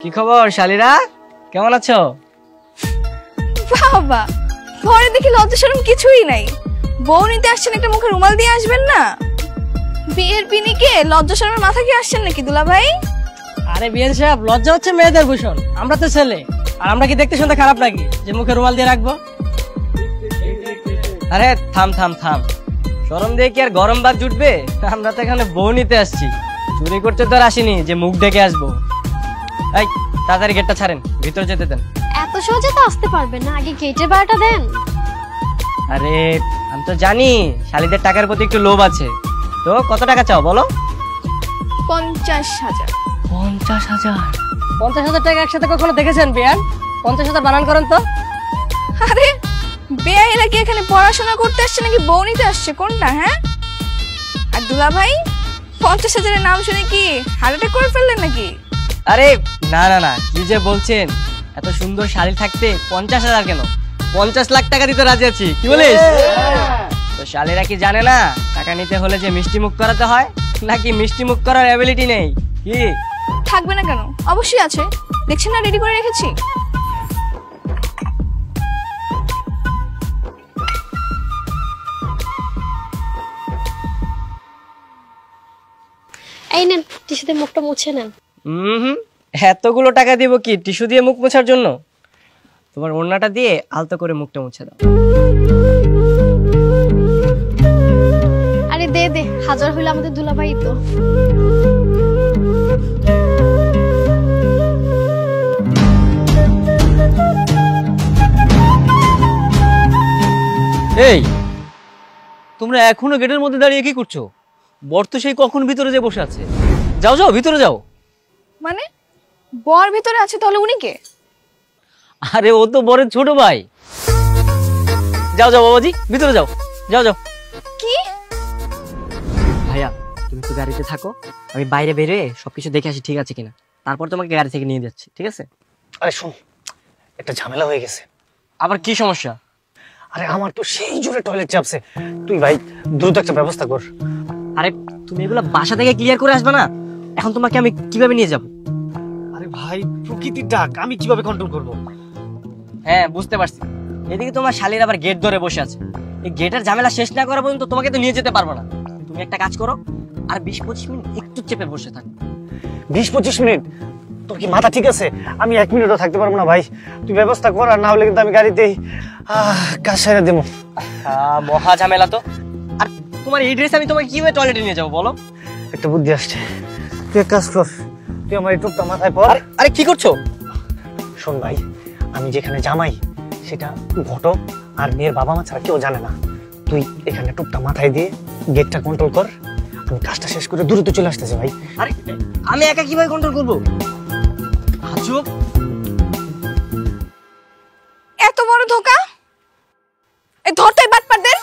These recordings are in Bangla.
কি খবর শালিরা, কেমন আছো? বাবা, ঘরে দেখি লজ্জা শরম কিছুই নাই। বউ নিতে আসছেন, একটা মুখে রুমাল দিয়ে আসবেন না? বিয়ের পিনিকে লজ্জা শরমের মাথা কি আসছেন নাকি দুলা ভাই? আরে বিয়েন সাহেব, লজ্জা হচ্ছে মেয়েদের ভূষণ। আমরা তো ছেলে, আর আমরা কি দেখতে শুনতে খারাপ নাকি যে মুখে রুমাল দিয়ে রাখবো? আরে থাম থাম থাম, শরম দিয়ে কি আর গরম ভাত জুটবে? আমরা তো এখানে বউ নিতে আসছি, চুরি করতে তো আর আসিনি যে মুখ ডেকে আসবো। এই তাড়াতাড়ি গেটটা ছাড়েন, ভিতরে যেতে দেন। এত সহজে তো আসতে পারবেন না, আগে গেটের ভাড়াটা দেন। আরে আমি তো জানি শালিদের টাকার প্রতি একটু লোভ আছে, তো কত টাকা চাও বলো? 50,000। 50,000? 50,000 টাকা একসাথে কখনো দেখেছেন বিয়ান? 50,000 বানান করেন তো। আরে বেয়াইরা কি এখানে পড়াশোনা করতে আসছে নাকি বউ নিতে আসছে, কোনটা? হ্যাঁ, আর দুলা ভাই 50,000-এর নাম শুনে কি হার্ট অ্যাটাক করে ফেললেন নাকি? আরে না না না, কি যে বলছেন, এত সুন্দর শাড়ি থাকতে 50,000 কেন? 50 লাখ টাকা দিতে রাজি আছি, কি বলিস? তো শালিরা কি জানে না টাকা নিতে হলে যে মিষ্টি মুখ করাতে হয়, নাকি মিষ্টি মুখ করার অ্যাবিলিটি নেই? কি থাকবে না কেন, অবশ্যই আছে। দেখছেন না রেডি করে রেখেছি। এই নেন, টিস্যুতে মুখটা মুছে নেন। এতগুলো টাকা দিব কি টিস্যু দিয়ে মুখ মোছার জন্য? তোমার ওড়নাটা দিয়ে আলতো করে মুখটা মুছে দাও। আরে দে দে, হাজার হইলে আমাদের দুলাভাই তো। এই তোমরা এখনো গেটের মধ্যে দাঁড়িয়ে কি করছো? বর তো সেই কখন ভিতরে যে বসে আছে। যাও যাও, ভিতরে যাও। মানে বর ভিতরে আছে, তাহলে উনি কে? আরে ও তো বরের ছোট ভাই। যাও যাও বাবাজি, ভিতরে যাও, যাও যাও। কি? ভাইয়া তুমি তো গাড়িতে থাকো, আমি বাইরে বেরিয়ে সবকিছু দেখে আসি, ঠিক আছে কিনা, তারপর তোমাকে গাড়ি থেকে নিয়ে যাচ্ছি, ঠিক আছে? আরে শোন, একটা ঝামেলা হয়ে গেছে। আবার কি সমস্যা? আরে আমার তো সেই জোরে টয়লেট চাপছে, তুই ভাই দ্রুত একটা ব্যবস্থা কর। আরে তুমি এগুলো বাসা থেকে ক্লিয়ার করে আসবে না? এখন তোমাকে আমি কিভাবে নিয়ে যাব? আরে ভাই প্রকৃতির ডাক, আমি কিভাবে কন্ট্রোল করব? হ্যাঁ বুঝতে পারছি, এদিকে তোমার শালির আবার গেট ধরে বসে আছে। এই গেটের ঝামেলা শেষ না করা পর্যন্ত তোমাকে তো নিয়ে যেতে পারবো না। তুমি একটা কাজ করো, আর 20-25 মিনিট একটু চেপে বসে থাকো। 20-25 মিনিট? তোর কি মাথা ঠিক আছে? আমি 1 মিনিটও থাকতে পারবো না ভাই, তুই ব্যবস্থা কর, আর না হলে কিন্তু আমি গাড়িতেই কাজ সেরে দেবো। মহা ঝামেলা তো। আর তোমার এই ড্রেস আমি তোমাকে কিভাবে টয়লেটে নিয়ে যাবো বলো? একটা বুদ্ধি আসছে, তুই এক কাজ কর, তুই আমার এই টুপটা মাথায় পর। আরে কি করছো? শোন ভাই, আমি যেখানে জামাই সেটা ঘটক আর মেয়ের বাবা মা ছাড়া কেউ জানে না। তুই এখানে টুপটা মাথায় দিয়ে গেটটা কন্ট্রোল কর, আমি কাজটা শেষ করে দ্রুত চলে আসতেছি ভাই। আরে আমি একা কিভাবে কন্ট্রোল করবো? আজব, এত বড় ধোকা! এই ধরতে বাটপারদের।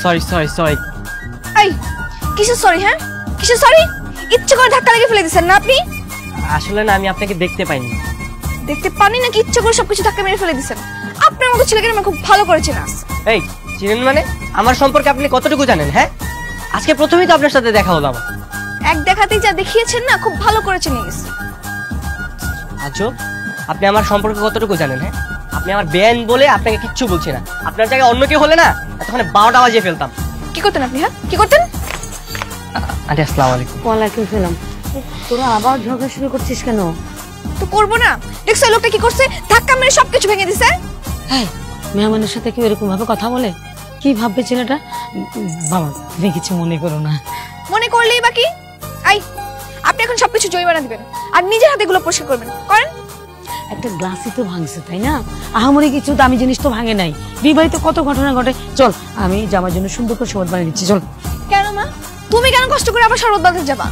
Sorry sorry sorry. এই কিসের সরি? হ্যাঁ কিসের সরি? ইচ্ছে করে ধাক্কা লেগে ফেলে দিয়েছেন না আপনি? আসলে না, আমি আপনাকে দেখতে পাইনি। দেখতে পানি নাকি ইচ্ছে করে সবকিছু ধাক্কা মেরে ফেলে দিয়েছেন? আপনার মতো ছেলেকে আমি খুব ভালো করে চিনি। এই চিনেন মানে? আমার সম্পর্কে আপনি কতটুকু জানেন? হ্যাঁ আজকে প্রথমেই তো আপনার সাথে দেখা হলো আমার। এক দেখাতেই যা দেখিয়েছেন না, খুব ভালো করে চিনি গেছি। আজব, আপনি আমার সম্পর্কে কতটুকু জানেন? হ্যাঁ আপনি আমার বেআইন বলে আপনাকে কিচ্ছু বলছি না। আপনার জায়গায় অন্য কেউ হলে না এতক্ষণে 12টা বাজিয়ে ফেলতাম। কি করতেন আপনি? হ্যাঁ কি করতেন? আন্টি আসসালামু আলাইকুম। ওয়ালাইকুম সালাম। তোরা আবার ঝগড়া শুরু করছিস কেন? তো করবো না, দেখছো লোকটা কি করছে? ধাক্কা মেরে সবকিছু ভেঙে দিছে। হ্যাঁ, মেহমানের সাথে কেউ এরকম ভাবে কথা বলে? কি ভাববে ছেলেটা? বাবা তুমি কিছু মনে করো না। মনে করলেই বাকি। আই আপনি এখন সবকিছু জরিমানা দিবেন আর নিজের হাতে এগুলো পরিষ্কার করবেন। করেন। একটা গ্লাসই তো ভাঙছে, তাই না? আহামরি কিছু দামি জিনিস তো ভাঙে নাই। বিবাহিত কত ঘটনা ঘটে। চল, আমি জামার জন্য সুন্দর করে শরবত বানিয়ে দিচ্ছি, চল। কেন মা, তুমি কেন কষ্ট করে আবার শরবত বানাতে যাবা?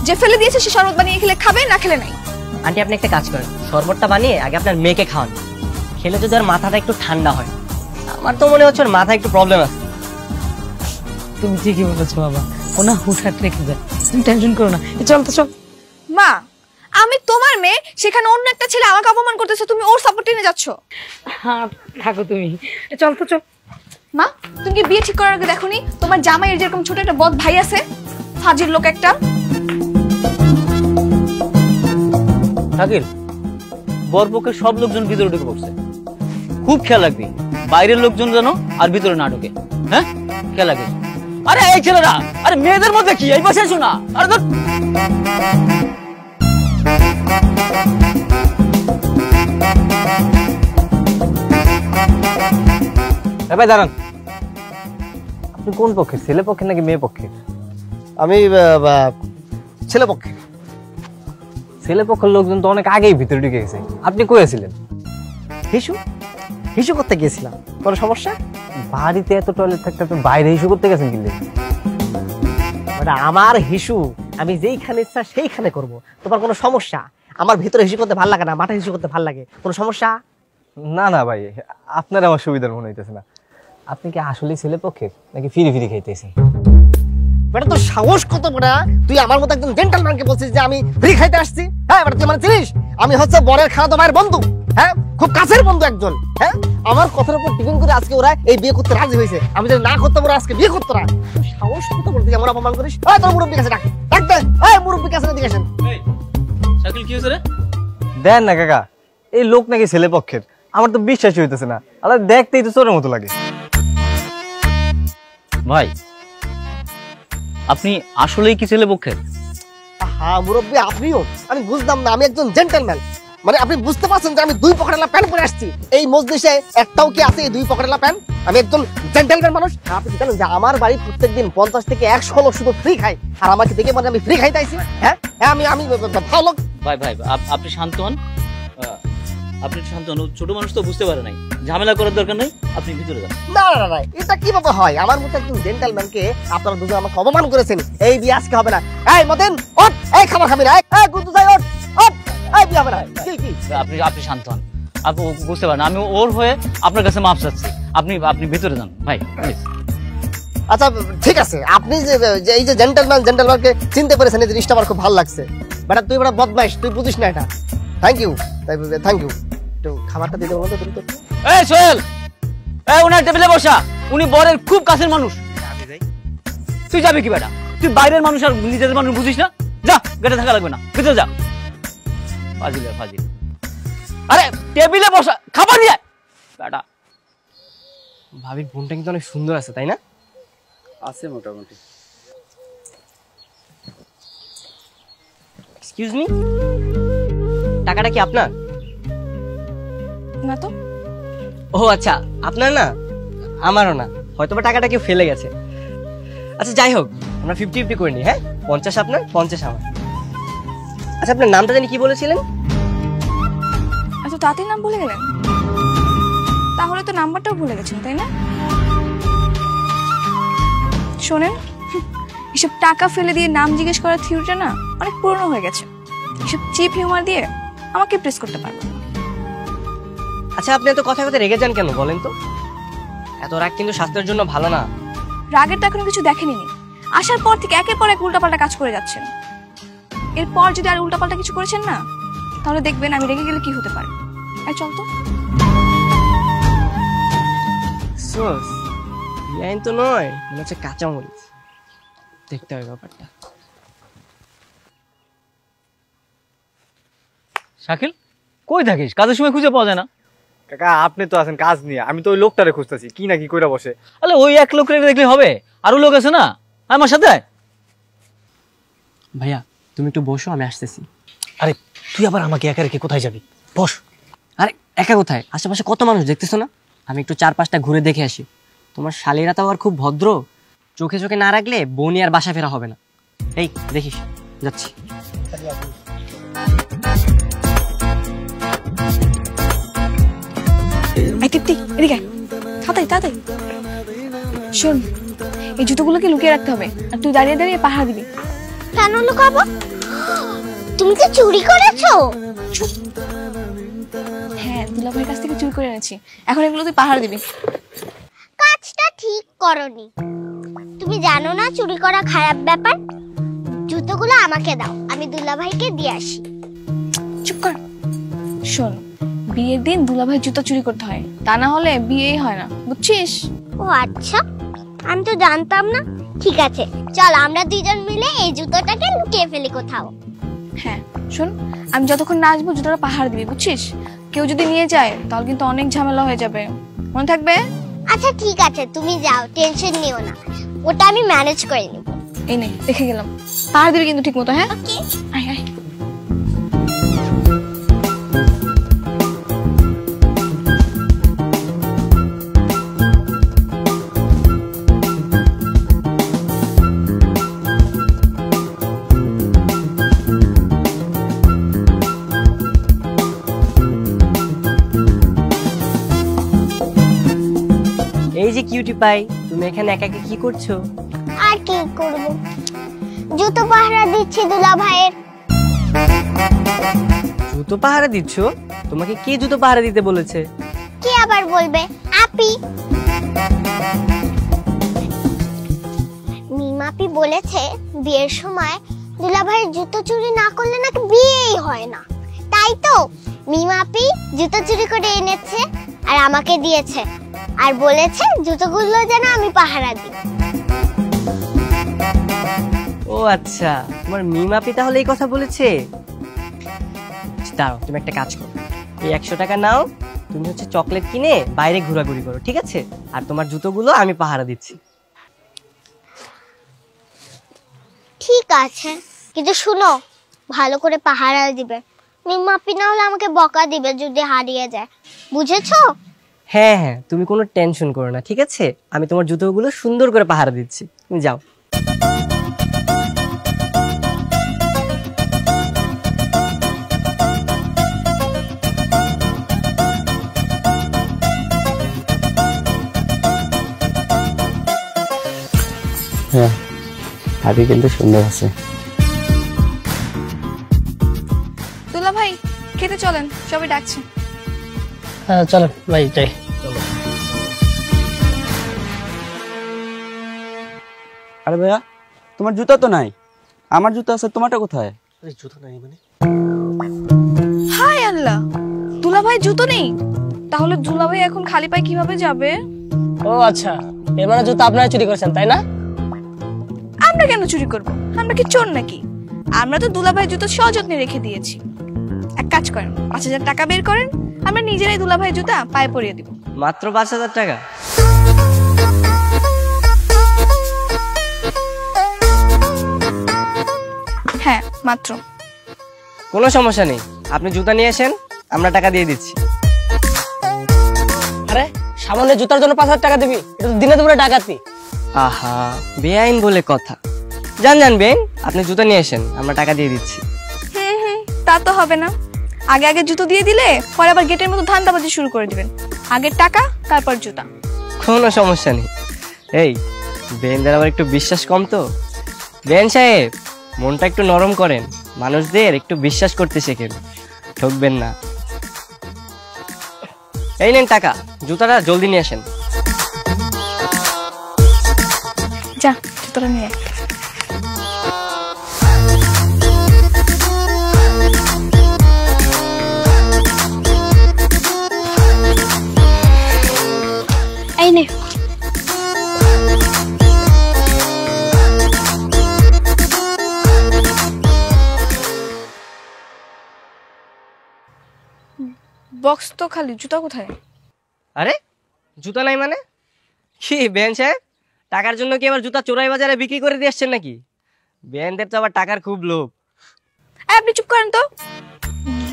যে ফেলে দিয়েছে সে শরবত বানিয়ে খেলে খাবে, না খেলে নাই। আন্টি আপনি একটা কাজ করেন, শরবতটা বানিয়ে আগে আপনার মেয়েকে খাওয়ান, খেলে যদি আর মাথাটা একটু ঠান্ডা হয়। আমার তো মনে হচ্ছে ওর মাথায় একটু প্রবলেম আছে। তুমি ঠিকই বলেছো বাবা, ও না হুটহাট রেখে যায়, তুমি টেনশন করো না। চল তো, চল। মা, আমি তোমার মেয়ে, সেখানে অন্য একটা ছেলে আমাকে অপমান করতেছে, তুমি ওর সাপোর্টে নিয়ে যাচ্ছ। হ্যাঁ থাকো তুমি, চল তো, চল। মা, তুমি কি বিয়ে ঠিক করার আগে দেখোনি তোমার জামাইয়ের যেরকম ছোট একটা বদ ভাই আছে, ফাজিল লোক একটা? শাকিল, বরপক্ষের সব লোকজন ভিতরে ঢুকে পড়ছে, খুব খেয়াল রাখবি বাইরের লোকজন যেন আর ভিতরে না ঢুকে। হ্যাঁ, খেয়াল রাখবি। আরে এই ছেলেরা, আরে মেয়েদের মধ্যে কি এই পাশে এসো না। আরে ধর। ভাই দাঁড়ান, আপনি কোন পক্ষের, ছেলে পক্ষের নাকি মেয়ে পক্ষের? আমি ছেলে পক্ষে। ছেলে পক্ষের লোকজন তো অনেক আগেই ভিতরে ঢুকে গেছে, আপনি কই আছিলেন? হিসু হিসু করতে গিয়েছিলাম। কোনো সমস্যা? বাড়িতে এত টয়লেট থাকতে আপনি বাইরে হিসু করতে গেছেন কিনলে? আমার হিসু আমি যেইখানে ইচ্ছা সেইখানে করব, তোমার কোনো সমস্যা? আমার ভিতরে হিসু করতে ভালো লাগে না, মাঠে হিসু করতে ভালো লাগে, কোনো সমস্যা? না না ভাই, আপনার আমার সুবিধার মনে হইতেছে না। আপনি কি আসলে ছেলে পক্ষের নাকি ফিরি ফিরি খাইতেছেন? বেটা তোর সাহস কত বড়! তুই আমার মতো একজন জেন্টলম্যানকে বলছিস যে আমি ফ্রি খাইতে আসছি? হ্যাঁ বেটা, তুই মানে চিনিস আমি হচ্ছে বরের খালাতো ভাইয়ের বন্ধু, হ্যাঁ খুব কাছের বন্ধু একজন। হ্যাঁ, আমার কথার উপর ডিপেন্ড করে আজকে ওরা এই বিয়ে করতে রাজি হয়েছে। আমি যদি না করতে ওরা আজকে বিয়ে করতে রাজি। সাহস কত বড়, তুই আমার অপমান করিস? এই তোর মুরব্বি কাছে ডাক, ডাক দে। এই মুরব্বি কাছে এদিকে আসেন। শাকিল, কি হয়েছে রে? দেন না কাকা, এই লোক নাকি ছেলে পক্ষের, আমার তো বিশ্বাসই হইতেছে না। আল্লাহ, দেখতেই তো চোরের মতো লাগে। ভাই, আপনি আসলেই কি ছেলে পক্ষের? হ্যাঁ মুরব্বি, আপনিও? আমি বুঝলাম না, আমি একজন জেন্টলম্যান। মানে আপনি বুঝতে পারছেন যে আমি দুই পকেটেলা প্যান্ট পরে আসছি? এই মজলিসে একটাও কি আছে এই দুই পকেটেলা প্যান্ট? আমি একজন জেন্টলম্যান মানুষ। আপনি জানেন যে আমার বাড়ি প্রত্যেকদিন 50 থেকে 100 লোক শুধু ফ্রি খায়, আর আমাকে দেখে মানে আমি ফ্রি খাইতে আইছি? হ্যাঁ হ্যাঁ, আমি ভালো লোক। ভাই ভাই, আপনি শান্ত হন, আপনি শান্ত হন। ছোট মানুষ তো বুঝতে পারে নাই, ঝামেলা করার দরকার নেই, আপনি ভিতরে যান। না না না, এটা কিভাবে হয়? আমার মতো একজন জেন্টলম্যানকে আপনারা দুজন আমাকে অপমান করেছেন। এই বিয়ে আজকে হবে না। এই মতেন ওঠ, এই খাবার খাবি না, এই গুদু যাই ওঠ ওঠ, এই বিয়ে হবে না। কি কি? আপনি শান্ত হন, আপনি বুঝতে পারেন আমি ওর হয়ে আপনার কাছে মাপ চাচ্ছি। আপনি ভিতরে যান ভাই, প্লিজ। আচ্ছা ঠিক আছে, আপনি যে এই যে জেন্টলম্যানকে চিনতে পেরেছেন, এই জিনিসটা আমার খুব ভালো লাগছে। বেটা তুই বড় বদমাইশ, তুই বুঝিস না এটা। Thank you, thank you. একটু খাবারটা দিতে বলো তো তুমি তো। এই সোহেল, এই উনার টেবিলে বসা, উনি বরের খুব কাছের মানুষ। তুই যাবি কি বেটা? তুই বাইরের মানুষ আর নিজেদের মানুষ বুঝিস না? যা, গেটে থাকা লাগবে না, ভিতরে যা। ফাজিল আর ফাজিল। আরে টেবিলে বসা, খাবার নিয়ে বেটা। ভাবির বোনটা কিন্তু অনেক সুন্দর আছে, তাই না? আছে মোটামুটি। এক্সকিউজ মি, টাকাটা কি আপনার? না তো। ও আচ্ছা, আপনার না, আমারও না, হয়তো বা টাকাটা কেউ ফেলে গেছে। আচ্ছা যাই হোক, আমরা 50-50 করে নিই। হ্যাঁ, 50 আপনার, 50 আমার। আচ্ছা আপনার নামটা জানি কি বলেছিলেন? এত তাড়াতাড়ি নাম ভুলে গেলেন? তাহলে তো নাম্বারটাও ভুলে গেছেন, তাই না? শোনেন, এসব টাকা ফেলে দিয়ে নাম জিজ্ঞেস করার থিওরিটা না অনেক পুরনো হয়ে গেছে। এসব চিপ হিউমার দিয়ে আমাকে প্রেস করতে পারবেন না। আচ্ছা আপনি এত কথা কথা রেগে যান কেন বলেন তো? এত রাগ কিন্তু স্বাস্থ্যের জন্য ভালো না। রাগের তো এখনো কিছু দেখেনি, আসার পর থেকে একের পর এক উল্টাপাল্টা কাজ করে যাচ্ছেন। এরপর যদি আর উল্টাপাল্টা কিছু করেছেন না, তাহলে দেখবেন আমি রেগে গেলে কি হতে পারে। চল তো। আইন তো নয়, মনে হচ্ছে কাঁচা মরিচ। দেখতে হবে ব্যাপারটা। শাকিল, কই থাকিস? কাজের সময় খুঁজে পাওয়া যায় না। কাকা আপনি তো আছেন কাজ নিয়ে, আমি তো ওই লোকটারে খুঁজতেছি, কি না কি কইরা বসে। আরে ওই এক লোক দেখলে হবে? আরো লোক আছে না, আমার সাথে। ভাইয়া তুমি একটু বসো, আমি আসতেছি। আরে তুই আবার আমাকে একা রেখে কোথায় যাবি? বস। আরে একা কোথায়, আশেপাশে কত মানুষ দেখতেছো না? আমি একটু 4-5টা ঘুরে দেখে আসি। তোমার শালীরা তো আবার খুব ভদ্র, চোখে চোখে না রাখলে বউনি আর বাসা ফেরা হবে না। এই দেখিস, যাচ্ছি। এদিকে আয়। তাড়াতাড়ি তাড়াতাড়ি। শোন, এই জুতোগুলোকে লুকিয়ে রাখতে হবে, আর তুই দাঁড়িয়ে দাঁড়িয়ে পাহারা দিবি। কেন লুকাবো? তুমি কি চুরি করেছো? হ্যাঁ, দুলাভাইয়ের কাছ থেকে চুরি করে এনেছি, এখন এগুলো তুই পাহারা দিবি। কাজটা ঠিক করনি। তুমি জানো না চুরি করা খারাপ ব্যাপার। জুতোগুলো আমাকে দাও, আমি দুলাভাইকে দিয়ে আসি। চুপ কর। শোন, বিয়ের দিন দুলাভাই জুতো চুরি করতে হয়, তা না হলে বিয়েই হয় না, বুঝছিস? ও আচ্ছা, আমি তো জানতাম না। ঠিক আছে, চল আমরা দুইজন মিলে এই জুতোটাকে লুকিয়ে ফেলি কোথাও। হ্যাঁ শোন, আমি যতক্ষণ না আসবো জুতোটা পাহারা দিবি, বুঝছিস? কেউ যদি নিয়ে যায় তাহলে কিন্তু অনেক ঝামেলা হয়ে যাবে, মনে থাকবে? আচ্ছা ঠিক আছে, তুমি যাও, টেনশন নিও না, ওটা আমি ম্যানেজ করে নেব। এই নে, দেখে গেলাম। পাহারা দিবি কিন্তু ঠিক মতো, হ্যাঁ? ওকে। আয় আয়। এই যে কিউটি পাই, তুমি এখানে একা একা কি করছো? আর কি করব, জুতো পাহারা দিচ্ছি দুলাভাইয়ের। জুতো পাহারা দিচ্ছ? তোমাকে কে জুতো পাহারা দিতে বলেছে? কি আবার বলবে, আপি। মিমাপি বলেছে বিয়ের সময় দুলাভাইয়ের জুতো চুরি না করলে নাকি বিয়েই হয় না। তাই তো মিমাপি জুতো চুরি করে এনেছে আর আমাকে দিয়েছে, আর বলেছে জুতোগুলো যেন আমি পাহারা দিই। ও আচ্ছা, তোমার মিমাপি তাহলে এই কথা বলেছে। দাঁড়াও, তুমি একটা কাজ করো, এই 100 টাকা নাও, তুমি হচ্ছে চকলেট কিনে বাইরে ঘোরাঘুরি করো, ঠিক আছে? আর তোমার জুতোগুলো আমি পাহারা দিচ্ছি। ঠিক আছে, কিন্তু শুনো, ভালো করে পাহারা দিবে। মিমাপি না হলে আমাকে বকা দিবে যদি হারিয়ে যায়, বুঝেছো? হ্যাঁ হ্যাঁ, তুমি কোনো টেনশন করো না, ঠিক আছে? আমি তোমার জুতোগুলো সুন্দর করে পাহারা দিচ্ছি, তুমি যাও। হ্যাঁ, হাতি কিন্তু সুন্দর আছে। দুলাভাই, খেতে চলেন, সবাই ডাকছে। হ্যাঁ চলো ভাই, যাই। আরে ভাইয়া, তোমার জুতা তো নাই, আমার জুতা আছে, তোমারটা কোথায়? আরে জুতো নাই মানে? হায় আল্লাহ, দুলাভাই জুতো নেই, তাহলে দুলাভাই এখন খালি পায়ে কিভাবে যাবে? ও আচ্ছা, এর মানে জুতো আপনারা চুরি করেছেন, তাই না? আমরা কেন চুরি করব? আমরা কি চোর নাকি? আমরা তো দুলাভাই জুতো সযত্নে রেখে দিয়েছি। এক কাজ করেন, 5000 টাকা বের করেন, আমরা নিজেরাই দুলাভাই জুতা পায়ে পরিয়ে দিব। মাত্র 5000 টাকা? হ্যাঁ মাত্র। কোনো সমস্যা নেই, আপনি জুতা নিয়ে আসেন, আমরা টাকা দিয়ে দিচ্ছি। আরে সামান্য জুতার জন্য 5000 টাকা দিবি? এটা তো দিনে দুপুরে ডাকাতি। আহা, বেআইন বলে কথা। জান জানবেন, আপনি জুতা নিয়ে আসেন, আমরা টাকা দিয়ে দিচ্ছি। হুম, তা তো হবে না। আগে আগে জুতো দিয়ে দিলে পরে আবার গেটের মতো ধান্দাবাজি শুরু করে দিবেন। আগে টাকা, তারপর জুতা। কোনো সমস্যা নেই। এই বেনদের আবার একটু বিশ্বাস কম তো। বেন সাহেব, মনটা একটু নরম করেন, মানুষদের একটু বিশ্বাস করতে শেখেন, ঠকবেন না। এই নেন টাকা, জুতাটা জলদি নিয়ে আসেন। যা, জুতোটা নিয়ে আয়। এই নে। বক্স তো খালি, জুতা কোথায়? আরে জুতা নাই মানে? কি বেন সাহেব, টাকার জন্য কি আবার জুতা চোরাই বাজারে বিক্রি করে দিয়ে আসছেন নাকি? বেনদের তো আবার টাকার খুব লোভ। আপনি চুপ করেন তো,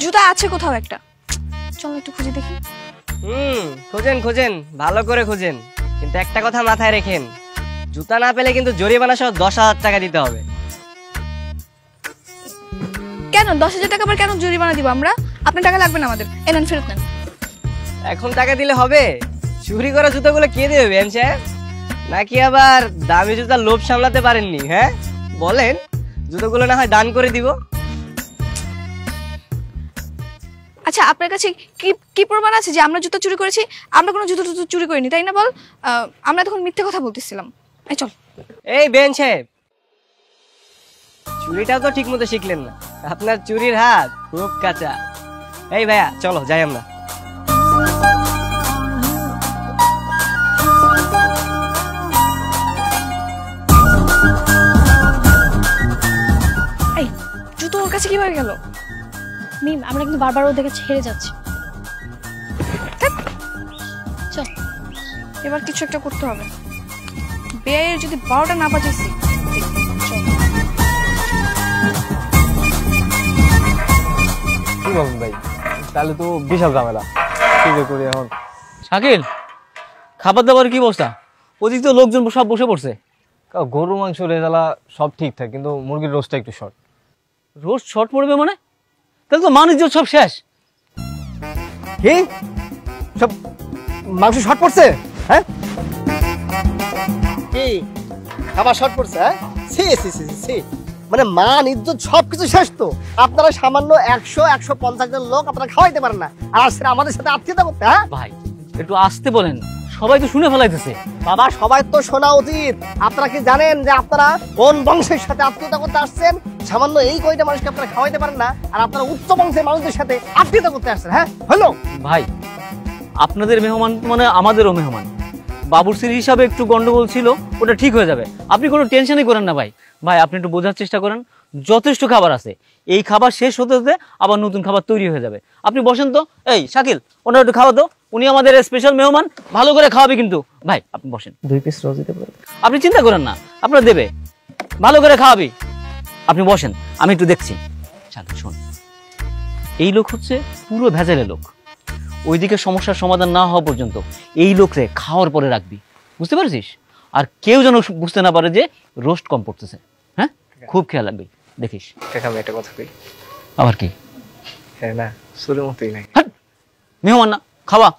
জুতা আছে কোথাও একটা, চল একটু খুঁজে দেখি। খোঁজেন খোঁজেন, ভালো করে খোঁজেন, কিন্তু একটা কথা মাথায় রেখেন, জুতা না পেলে কিন্তু জরিমানা সহ 10,000 টাকা দিতে হবে। কেন 10,000 টাকা আবার কেন জরিমানা দিব আমরা? আপনার টাকা লাগবে না আমাদের, এনেন, ফেরত নেন। এখন টাকা দিলে হবে? চুরি করা জুতোগুলো কে দেবে বেন সাহেব? নাকি আবার দামি জুতার লোভ সামলাতে পারেননি? হ্যাঁ বলেন, জুতোগুলো না হয় দান করে দিব। আচ্ছা, আপনার কাছে কি কি প্রমাণ আছে যে আমরা জুতো চুরি করেছি? আমরা কোনো জুতো টুতো চুরি করিনি, তাই না বল? আমরা তখন মিথ্যে কথা বলতেছিলাম। এই চল। এই বেন সাহেব, চুরিটাও তো ঠিক মতো শিখলেন না, আপনার চুরির হাত খুব কাঁচা। এই ভাইয়া চলো যাই আমরা। এই জুতো ওর কাছে কিভাবে গেল? মিম, আমরা কিন্তু বারবার ওদেরকে ছেড়ে যাচ্ছি। চল, এবার কিছু একটা করতে হবে। বেয়ের যদি 12টা না বাজেছি। কি বলুন ভাই, তাহলে তো বিশাল ঝামেলা। কি যে করি এখন? শাকিল, খাবার দাবার কি অবস্থা? ওদিক তো লোকজন সব বসে পড়ছে। গরু মাংস রেজালা সব ঠিকঠাক, কিন্তু মুরগির রোস্টটা একটু শর্ট। রোস্ট শর্ট পড়বে মানে? তাহলে তো মানুষ সব শেষ। কি সব মাংস শর্ট পড়ছে? হ্যাঁ কি খাবার শর্ট পড়ছে? হ্যাঁ সি সি সি সি, মানে মান ইজ্জত সবকিছু শেষ। তো আপনারা সামান্য 100-150 জন লোক আপনারা খাওয়াইতে পারেন না, আর সেটা আমাদের সাথে আত্মীয়তা করতে? হ্যাঁ ভাই একটু আসতে বলেন, সবাই তো শুনে ফেলাইতেছে। বাবা সবাই তো শোনা উচিত। আপনারা কি জানেন যে আপনারা কোন বংশের সাথে আত্মীয়তা করতে আসছেন? সামান্য এই কয়টা মানুষকে আপনারা খাওয়াইতে পারেন না, আর আপনারা উচ্চ বংশের মানুষদের সাথে আত্মীয়তা করতে আসছেন। হ্যাঁ হলো ভাই, আপনাদের মেহমান মানে আমাদেরও মেহমান। বাবুর্চির হিসাবে একটু গন্ডগোল ছিল, ওটা ঠিক হয়ে যাবে, আপনি কোনো টেনশনই করেন না ভাই। ভাই আপনি একটু বোঝার চেষ্টা করেন, যথেষ্ট খাবার আছে, এই খাবার শেষ হতে হতে আবার নতুন খাবার তৈরি হয়ে যাবে। আপনি বসেন তো। এই শাকিল, ওনার একটু খাওয়া দাও, উনি আমাদের স্পেশাল মেহমান, ভালো করে খাওয়াবে কিন্তু। ভাই আপনি বসেন। 2 পিস রোজ দিতে পারবে? আপনি চিন্তা করেন না, আপনার দেবে, ভালো করে খাওয়াবি। আপনি বসেন, আমি একটু দেখছি। শাকিল শোন, এই লোক হচ্ছে পুরো ভেজালের লোক। ওইদিকে সমস্যার সমাধান না হওয়া পর্যন্ত এই লোকরে খাওয়ার পরে রাখবি, বুঝতে পারছিস? আর কেউ যেন বুঝতে না পারে যে রোস্ট কম পড়তেছে। হ্যাঁ, খুব খেয়াল রাখবি, দেখিস। কাকা আমি একটা কথা কই। আবার কি? হ্যাঁ না, সুরের মতোই লাগে। মেহমান না, খাওয়া।